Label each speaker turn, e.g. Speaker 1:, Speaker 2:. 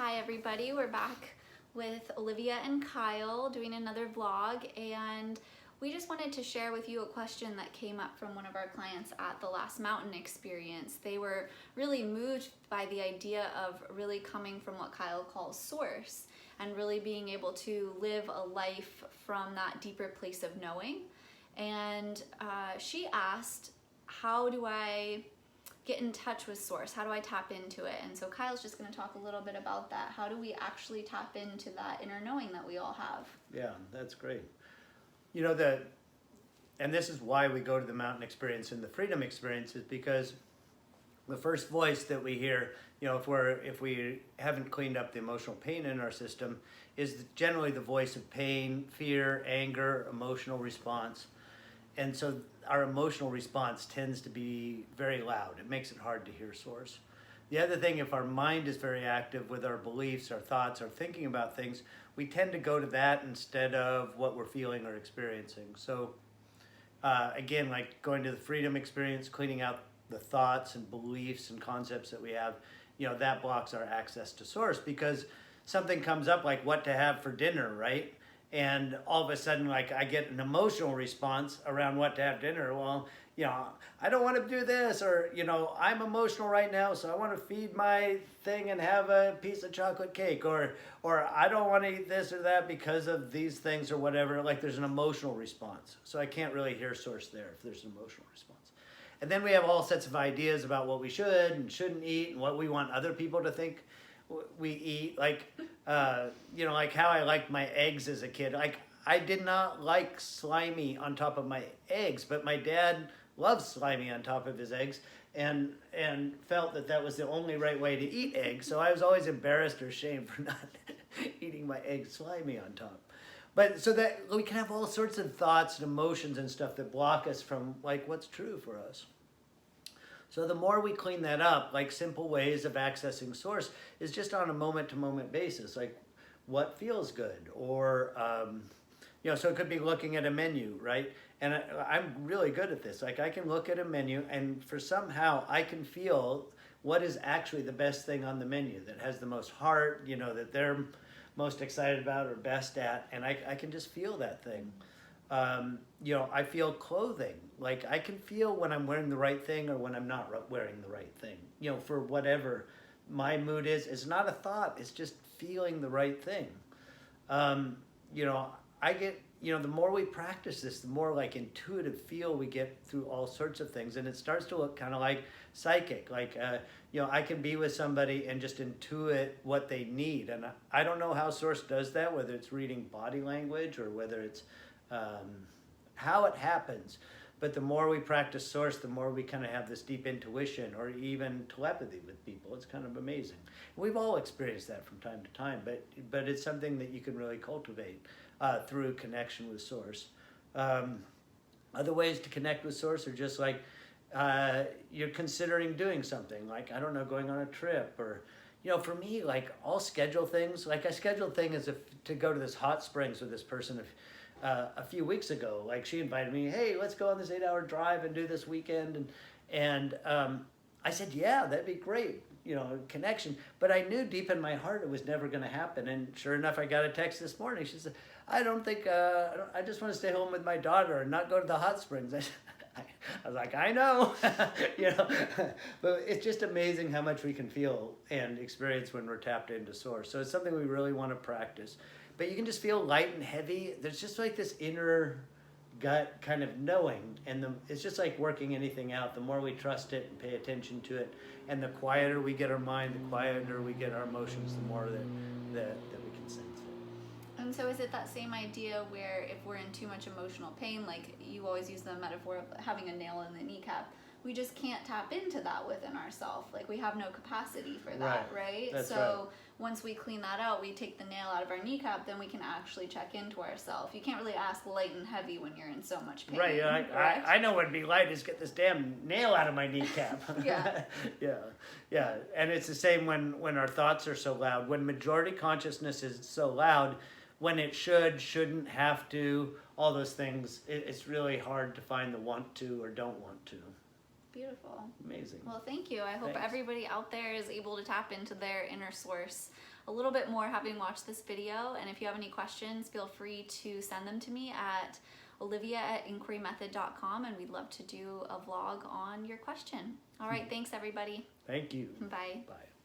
Speaker 1: Hi everybody, we're back with Olivia and Kyle doing another vlog, and we just wanted to share with you a question that came up from one of our clients at the last mountain experience. They were really moved by the idea of really coming from what Kyle calls source and really being able to live a life from that deeper place of knowing. And she asked, how do I get in touch with source? How do I tap into it? And so Kyle's just going to talk a little bit about that. How do we actually tap into that inner knowing that we all have?
Speaker 2: Yeah, that's great. You know, and this is why we go to the mountain experience and the freedom experience, is because the first voice that we hear, you know, if we haven't cleaned up the emotional pain in our system, is generally the voice of pain, fear, anger, emotional response. And so our emotional response tends to be very loud. It makes it hard to hear source. The other thing, if our mind is very active with our beliefs, our thoughts, our thinking about things, we tend to go to that instead of what we're feeling or experiencing. So again, like going to the freedom experience, cleaning out the thoughts and beliefs and concepts that we have, you know, that blocks our access to source, because something comes up like what to have for dinner, right? And all of a sudden, like, I get an emotional response around what to have dinner. Well, you know, I don't want to do this, or, you know, I'm emotional right now, so I want to feed my thing and have a piece of chocolate cake, or I don't want to eat this or that because of these things or whatever. Like, there's an emotional response. So I can't really hear source there if there's an emotional response. And then we have all sets of ideas about what we should and shouldn't eat and what we want other people to think we eat. Like, you know, like how I liked my eggs as a kid. Like, I did not like slimy on top of my eggs, but my dad loved slimy on top of his eggs and felt that that was the only right way to eat eggs. So I was always embarrassed or ashamed for not eating my eggs slimy on top. But so that we can have all sorts of thoughts and emotions and stuff that block us from like what's true for us. So the more we clean that up, like simple ways of accessing source is just on a moment-to-moment basis, like what feels good, or, you know, so it could be looking at a menu, right? And I'm really good at this. Like, I can look at a menu and for somehow I can feel what is actually the best thing on the menu that has the most heart, you know, that they're most excited about or best at, and I can just feel that thing. You know, I feel clothing. Like, I can feel when I'm wearing the right thing or when I'm not wearing the right thing. You know, for whatever my mood is, it's not a thought. It's just feeling the right thing. You know, I get, you know, the more we practice this, the more like intuitive feel we get through all sorts of things. And it starts to look kind of like psychic. Like, you know, I can be with somebody and just intuit what they need. And I don't know how source does that, whether it's reading body language or whether it's how it happens. But the more we practice source, the more we kind of have this deep intuition or even telepathy with people. It's kind of amazing. We've all experienced that from time to time, but it's something that you can really cultivate through connection with source. Other ways to connect with source are just like you're considering doing something, like, I don't know, going on a trip, or, you know, for me, like, I'll schedule things. Like, I scheduled things to go to this hot springs with this person a few weeks ago. Like, she invited me, hey, let's go on this 8-hour drive and do this weekend. And I said, yeah, that'd be great, you know, connection. But I knew deep in my heart it was never going to happen. And sure enough, I got a text this morning. She said, I don't think, I just want to stay home with my daughter and not go to the hot springs. I was like, I know, you know, but it's just amazing how much we can feel and experience when we're tapped into source. So it's something we really want to practice. But you can just feel light and heavy. There's just like this inner gut kind of knowing, and it's just like working anything out. The more we trust it and pay attention to it, and the quieter we get our mind, the quieter we get our emotions, the more that we can sense it.
Speaker 1: And so is it that same idea where if we're in too much emotional pain, like you always use the metaphor of having a nail in the kneecap, we just can't tap into that within ourselves. Like, we have no capacity for that, right?
Speaker 2: That's
Speaker 1: so
Speaker 2: right.
Speaker 1: Once we clean that out, we take the nail out of our kneecap, then we can actually check into ourselves. You can't really ask light and heavy when you're in so much pain.
Speaker 2: Right, I know what'd be light is get this damn nail out of my kneecap.
Speaker 1: Yeah.
Speaker 2: Yeah. And it's the same when our thoughts are so loud. When majority consciousness is so loud, when it shouldn't, have to, all those things, it's really hard to find the want to or don't want to.
Speaker 1: beautiful.
Speaker 2: Amazing.
Speaker 1: Well, thank you. I hope
Speaker 2: Thanks.
Speaker 1: everybody out there is able to tap into their inner source a little bit more having watched this video. And if you have any questions, feel free to send them to me at olivia@inquirymethod.com, and we'd love to do a vlog on your question. All right, thanks everybody.
Speaker 2: Thank you.
Speaker 1: Bye.
Speaker 2: Bye.